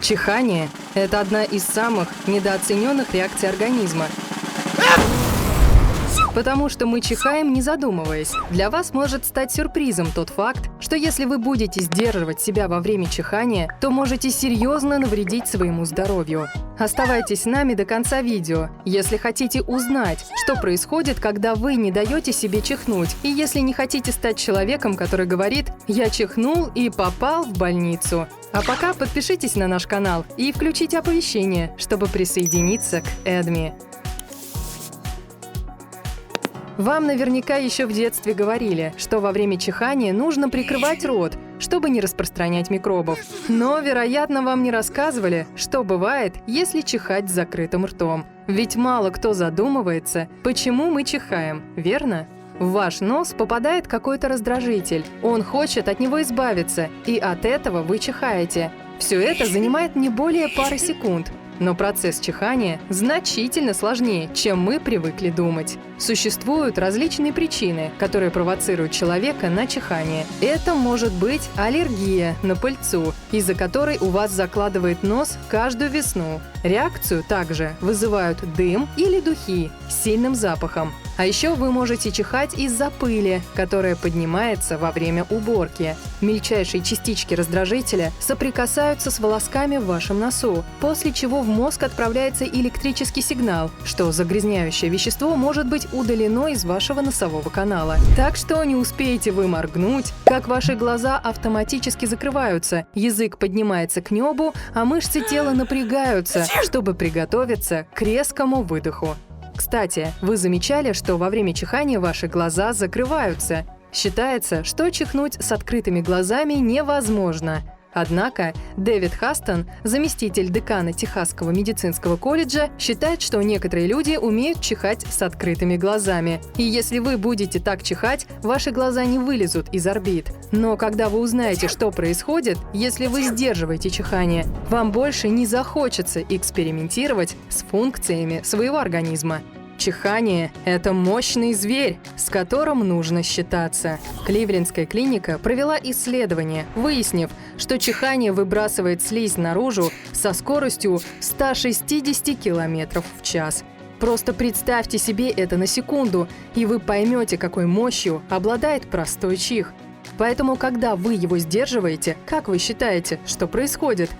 Чихание – это одна из самых недооцененных реакций организма. Потому что мы чихаем, не задумываясь. Для вас может стать сюрпризом тот факт, что если вы будете сдерживать себя во время чихания, то можете серьезно навредить своему здоровью. Оставайтесь с нами до конца видео, если хотите узнать, что происходит, когда вы не даете себе чихнуть, и если не хотите стать человеком, который говорит «я чихнул и попал в больницу». А пока подпишитесь на наш канал и включите оповещения, чтобы присоединиться к Эдми. Вам наверняка еще в детстве говорили, что во время чихания нужно прикрывать рот, чтобы не распространять микробов. Но, вероятно, вам не рассказывали, что бывает, если чихать с закрытым ртом. Ведь мало кто задумывается, почему мы чихаем, верно? В ваш нос попадает какой-то раздражитель. Он хочет от него избавиться, и от этого вы чихаете. Все это занимает не более пары секунд. Но процесс чихания значительно сложнее, чем мы привыкли думать. Существуют различные причины, которые провоцируют человека на чихание. Это может быть аллергия на пыльцу, из-за которой у вас закладывает нос каждую весну. Реакцию также вызывают дым или духи с сильным запахом. А еще вы можете чихать из-за пыли, которая поднимается во время уборки. Мельчайшие частички раздражителя соприкасаются с волосками в вашем носу, после чего в мозг отправляется электрический сигнал, что загрязняющее вещество может быть удалено из вашего носового канала. Так что не успеете вы моргнуть, как ваши глаза автоматически закрываются, язык поднимается к небу, а мышцы тела напрягаются, чтобы приготовиться к резкому выдоху. Кстати, вы замечали, что во время чихания ваши глаза закрываются? Считается, что чихнуть с открытыми глазами невозможно. Однако Дэвид Хастон, заместитель декана Техасского медицинского колледжа, считает, что некоторые люди умеют чихать с открытыми глазами. И если вы будете так чихать, ваши глаза не вылезут из орбит. Но когда вы узнаете, что происходит, если вы сдерживаете чихание, вам больше не захочется экспериментировать с функциями своего организма. Чихание – это мощный зверь, с которым нужно считаться. Кливлендская клиника провела исследование, выяснив, что чихание выбрасывает слизь наружу со скоростью 160 км в час. Просто представьте себе это на секунду, и вы поймете, какой мощью обладает простой чих. Поэтому, когда вы его сдерживаете, как вы считаете, что происходит?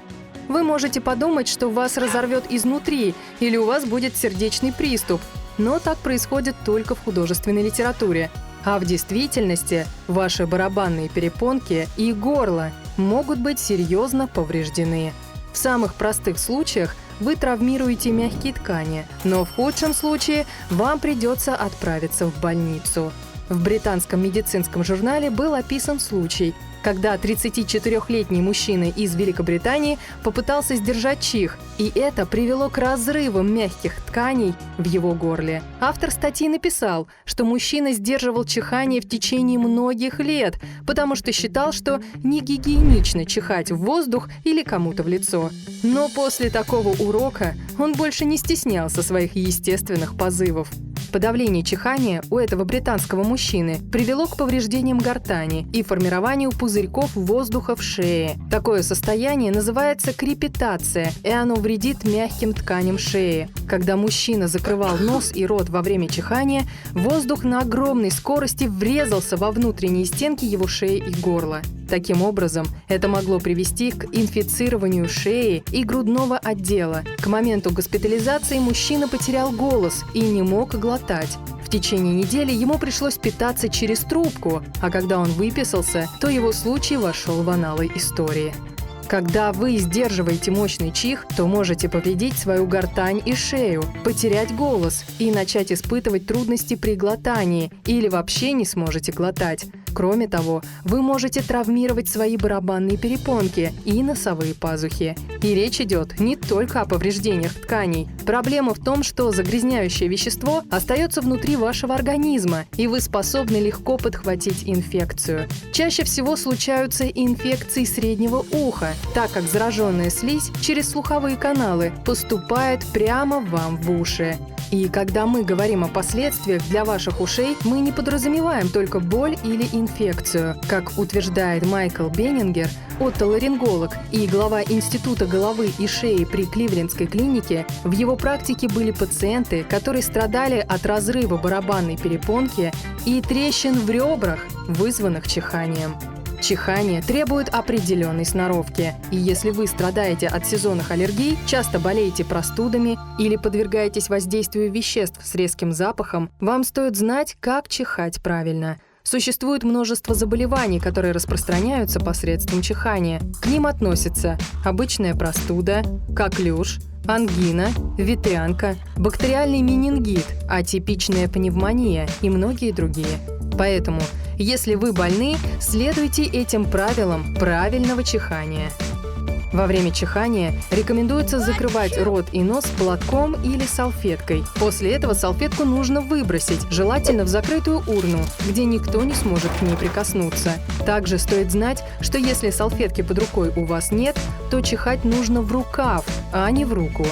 Вы можете подумать, что вас разорвет изнутри, или у вас будет сердечный приступ. Но так происходит только в художественной литературе. А в действительности ваши барабанные перепонки и горло могут быть серьезно повреждены. В самых простых случаях вы травмируете мягкие ткани, но в худшем случае вам придется отправиться в больницу. В британском медицинском журнале был описан случай, когда 34-летний мужчина из Великобритании попытался сдержать чих, и это привело к разрывам мягких тканей в его горле. Автор статьи написал, что мужчина сдерживал чихание в течение многих лет, потому что считал, что не гигиенично чихать в воздух или кому-то в лицо. Но после такого урока он больше не стеснялся своих естественных позывов. Подавление чихания у этого британского мужчины привело к повреждениям гортани и формированию пузырьков воздуха в шее. Такое состояние называется крепитация, и оно вредит мягким тканям шеи. Когда мужчина закрывал нос и рот во время чихания, воздух на огромной скорости врезался во внутренние стенки его шеи и горла. Таким образом, это могло привести к инфицированию шеи и грудного отдела. К моменту госпитализации мужчина потерял голос и не мог глотать. В течение недели ему пришлось питаться через трубку, а когда он выписался, то его случай вошел в анналы истории. Когда вы сдерживаете мощный чих, то можете повредить свою гортань и шею, потерять голос и начать испытывать трудности при глотании или вообще не сможете глотать. Кроме того, вы можете травмировать свои барабанные перепонки и носовые пазухи. И речь идет не только о повреждениях тканей. Проблема в том, что загрязняющее вещество остается внутри вашего организма, и вы способны легко подхватить инфекцию. Чаще всего случаются инфекции среднего уха, так как зараженная слизь через слуховые каналы поступает прямо вам в уши. И когда мы говорим о последствиях для ваших ушей, мы не подразумеваем только боль или инфекцию. Как утверждает Майкл Беннингер, отоларинголог и глава Института головы и шеи при Кливлендской клинике, в его практике были пациенты, которые страдали от разрыва барабанной перепонки и трещин в ребрах, вызванных чиханием. Чихание требует определенной сноровки, и если вы страдаете от сезонных аллергий, часто болеете простудами или подвергаетесь воздействию веществ с резким запахом, вам стоит знать, как чихать правильно. Существует множество заболеваний, которые распространяются посредством чихания. К ним относятся обычная простуда, коклюш, ангина, ветрянка, бактериальный менингит, атипичная пневмония и многие другие. Поэтому, если вы больны, следуйте этим правилам правильного чихания. Во время чихания рекомендуется закрывать рот и нос платком или салфеткой. После этого салфетку нужно выбросить, желательно в закрытую урну, где никто не сможет к ней прикоснуться. Также стоит знать, что если салфетки под рукой у вас нет, то чихать нужно в рукав, а не в руку.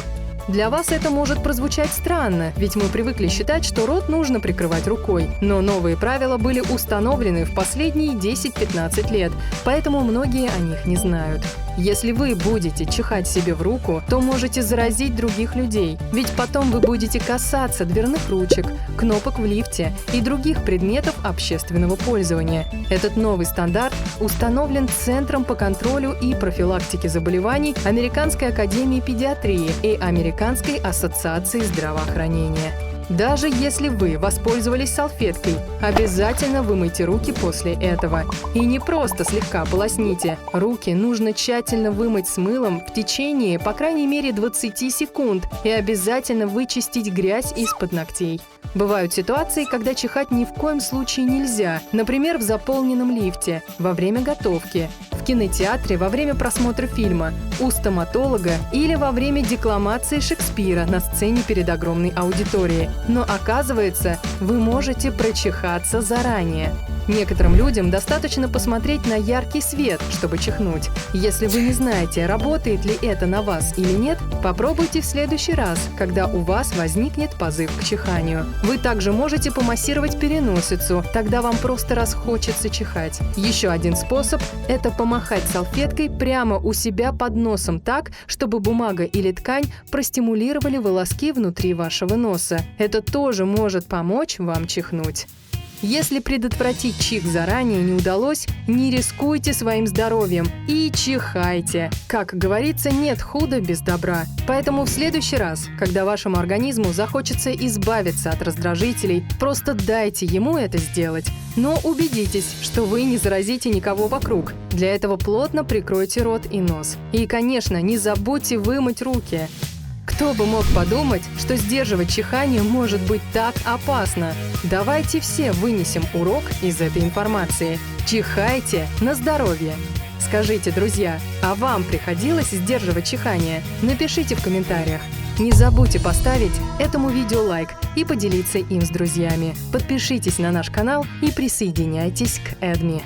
Для вас это может прозвучать странно, ведь мы привыкли считать, что рот нужно прикрывать рукой. Но новые правила были установлены в последние 10-15 лет, поэтому многие о них не знают. Если вы будете чихать себе в руку, то можете заразить других людей, ведь потом вы будете касаться дверных ручек, кнопок в лифте и других предметов общественного пользования. Этот новый стандарт установлен Центром по контролю и профилактике заболеваний Американской академии педиатрии и Американской ассоциации здравоохранения. Даже если вы воспользовались салфеткой, обязательно вымойте руки после этого. И не просто слегка полосните. Руки нужно тщательно вымыть с мылом в течение, по крайней мере, 20 секунд и обязательно вычистить грязь из-под ногтей. Бывают ситуации, когда чихать ни в коем случае нельзя, например, в заполненном лифте, во время готовки, в кинотеатре во время просмотра фильма, у стоматолога или во время декламации Шекспира на сцене перед огромной аудиторией. Но оказывается, вы можете прочихаться заранее. Некоторым людям достаточно посмотреть на яркий свет, чтобы чихнуть. Если вы не знаете, работает ли это на вас или нет, попробуйте в следующий раз, когда у вас возникнет позыв к чиханию. Вы также можете помассировать переносицу, тогда вам просто расхочется чихать. Еще один способ – это помахать салфеткой прямо у себя под носом так, чтобы бумага или ткань простимулировали волоски внутри вашего носа. Это тоже может помочь вам чихнуть. Если предотвратить чих заранее не удалось, не рискуйте своим здоровьем и чихайте. Как говорится, нет худа без добра. Поэтому в следующий раз, когда вашему организму захочется избавиться от раздражителей, просто дайте ему это сделать. Но убедитесь, что вы не заразите никого вокруг. Для этого плотно прикройте рот и нос. И, конечно, не забудьте вымыть руки. Кто бы мог подумать, что сдерживать чихание может быть так опасно? Давайте все вынесем урок из этой информации. Чихайте на здоровье! Скажите, друзья, а вам приходилось сдерживать чихание? Напишите в комментариях. Не забудьте поставить этому видео лайк и поделиться им с друзьями. Подпишитесь на наш канал и присоединяйтесь к Эдми.